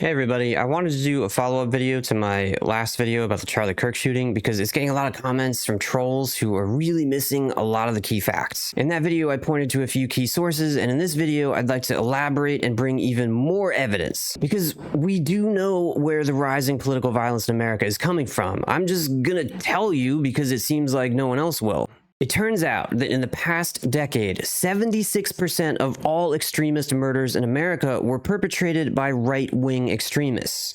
Hey everybody, I wanted to do a follow-up video to my last video about the Charlie Kirk shooting because it's getting a lot of comments from trolls who are really missing a lot of the key facts. In that video, I pointed to a few key sources, and in this video, I'd like to elaborate and bring even more evidence because we do know where the rising political violence in America is coming from. I'm just gonna tell you because it seems like no one else will. It turns out that in the past decade, 76% of all extremist murders in America were perpetrated by right-wing extremists.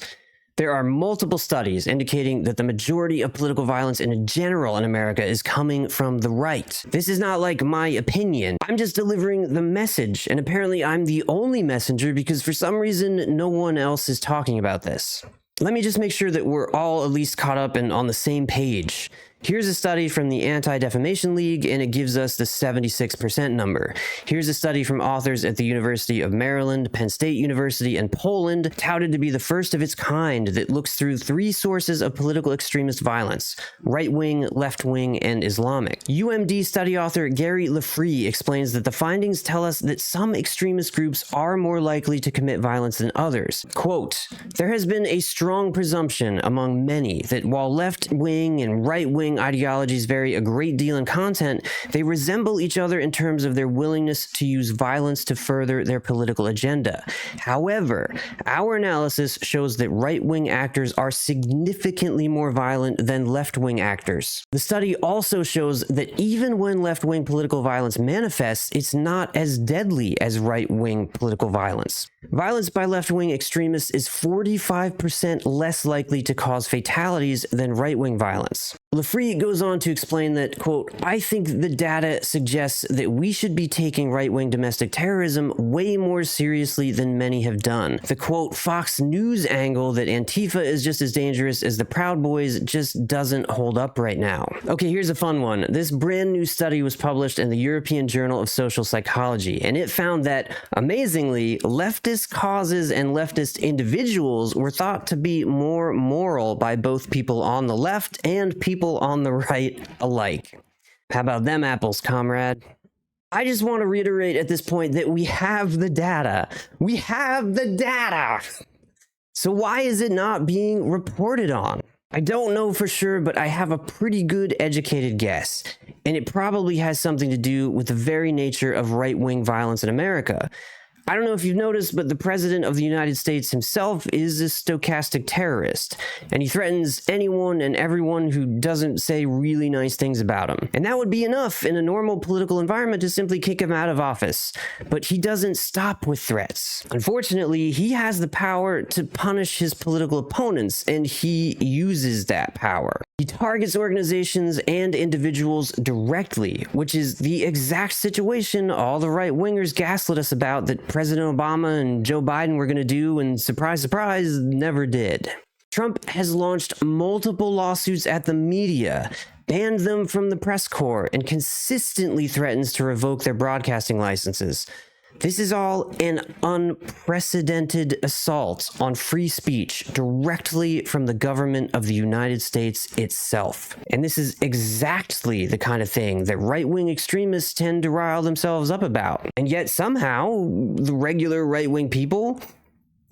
There are multiple studies indicating that the majority of political violence in general in America is coming from the right. This is not like my opinion. I'm just delivering the message, and apparently I'm the only messenger because for some reason no one else is talking about this. Let me just make sure that we're all at least caught up and on the same page. Here's a study from the Anti-Defamation League, and it gives us the 76% number. Here's a study from authors at the University of Maryland, Penn State University, and Poland, touted to be the first of its kind that looks through three sources of political extremist violence: right-wing, left-wing, and Islamic. UMD study author Gary Lafree explains that the findings tell us that some extremist groups are more likely to commit violence than others. Quote, "There has been a strong presumption among many that while left-wing and right-wing ideologies vary a great deal in content, they resemble each other in terms of their willingness to use violence to further their political agenda. However, our analysis shows that right-wing actors are significantly more violent than left-wing actors. The study also shows that even when left-wing political violence manifests, it's not as deadly as right-wing political violence. Violence by left-wing extremists is 45% less likely to cause fatalities than right-wing violence." Lafree goes on to explain that, quote, "I think the data suggests that we should be taking right-wing domestic terrorism way more seriously than many have done. The, quote, Fox News angle that Antifa is just as dangerous as the Proud Boys just doesn't hold up right now." Okay, here's a fun one. This brand new study was published in the European Journal of Social Psychology, and it found that, amazingly, leftist causes and leftist individuals were thought to be more moral by both people on the left and people on the right alike. How about them apples, comrade? I just want to reiterate at this point that we have the data. We have the data! So why is it not being reported on? I don't know for sure, but I have a pretty good educated guess, and it probably has something to do with the very nature of right-wing violence in America. I don't know if you've noticed, but the President of the United States himself is a stochastic terrorist, and he threatens anyone and everyone who doesn't say really nice things about him. And that would be enough in a normal political environment to simply kick him out of office. But he doesn't stop with threats. Unfortunately, he has the power to punish his political opponents, and he uses that power. He targets organizations and individuals directly, which is the exact situation all the right-wingers gaslit us about that President Obama and Joe Biden were going to do, and surprise, surprise, never did. Trump has launched multiple lawsuits at the media, banned them from the press corps, and consistently threatens to revoke their broadcasting licenses. This is all an unprecedented assault on free speech directly from the government of the United States itself. And this is exactly the kind of thing that right-wing extremists tend to rile themselves up about. And yet somehow, the regular right-wing people,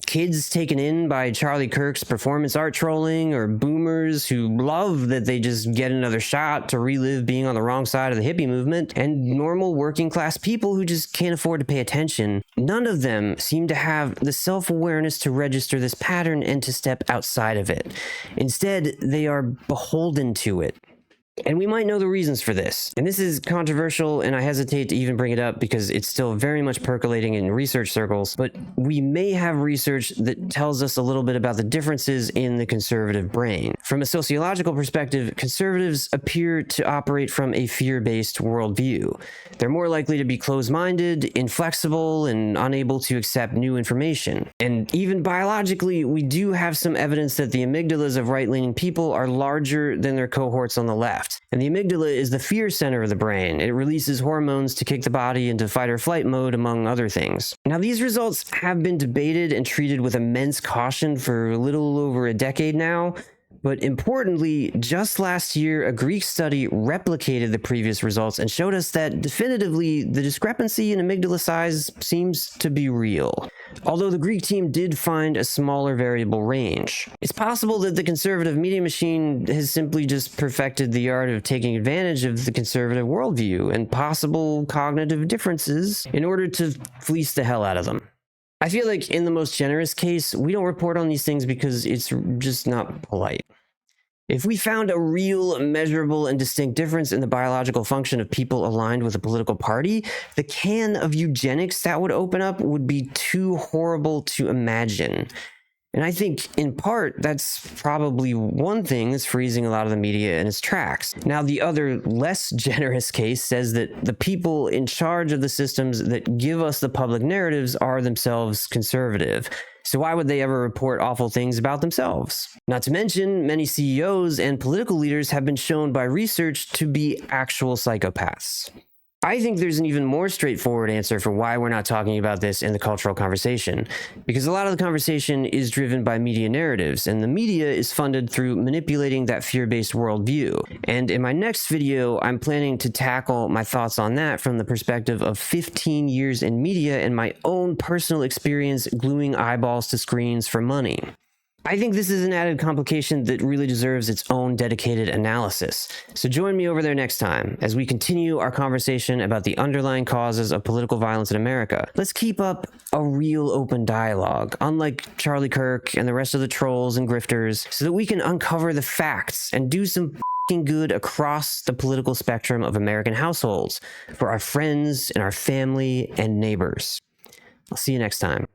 kids taken in by Charlie Kirk's performance art trolling, or boomers who love that they just get another shot to relive being on the wrong side of the hippie movement, and normal working class people who just can't afford to pay attention, none of them seem to have the self-awareness to register this pattern and to step outside of it. Instead, they are beholden to it. And we might know the reasons for this. And this is controversial, and I hesitate to even bring it up because it's still very much percolating in research circles, but we may have research that tells us a little bit about the differences in the conservative brain. From a sociological perspective, conservatives appear to operate from a fear-based worldview. They're more likely to be closed-minded, inflexible, and unable to accept new information. And even biologically, we do have some evidence that the amygdalas of right-leaning people are larger than their cohorts on the left. And the amygdala is the fear center of the brain. It releases hormones to kick the body into fight or flight mode, among other things. Now, these results have been debated and treated with immense caution for a little over a decade now, But importantly, just last year, a Greek study replicated the previous results and showed us that definitively the discrepancy in amygdala size seems to be real. Although the Greek team did find a smaller variable range. It's possible that the conservative media machine has simply just perfected the art of taking advantage of the conservative worldview and possible cognitive differences in order to fleece the hell out of them. I feel like in the most generous case, we don't report on these things because it's just not polite. If we found a real, measurable, and distinct difference in the biological function of people aligned with a political party, the can of eugenics that would open up would be too horrible to imagine. And I think, in part, that's probably one thing that's freezing a lot of the media in its tracks. Now, the other, less generous case says that the people in charge of the systems that give us the public narratives are themselves conservative. So why would they ever report awful things about themselves? Not to mention, many CEOs and political leaders have been shown by research to be actual psychopaths. I think there's an even more straightforward answer for why we're not talking about this in the cultural conversation, because a lot of the conversation is driven by media narratives, and the media is funded through manipulating that fear-based worldview. And in my next video, I'm planning to tackle my thoughts on that from the perspective of 15 years in media and my own personal experience gluing eyeballs to screens for money. I think this is an added complication that really deserves its own dedicated analysis. So join me over there next time as we continue our conversation about the underlying causes of political violence in America. Let's keep up a real open dialogue, unlike Charlie Kirk and the rest of the trolls and grifters, so that we can uncover the facts and do some f***ing good across the political spectrum of American households for our friends and our family and neighbors. I'll see you next time.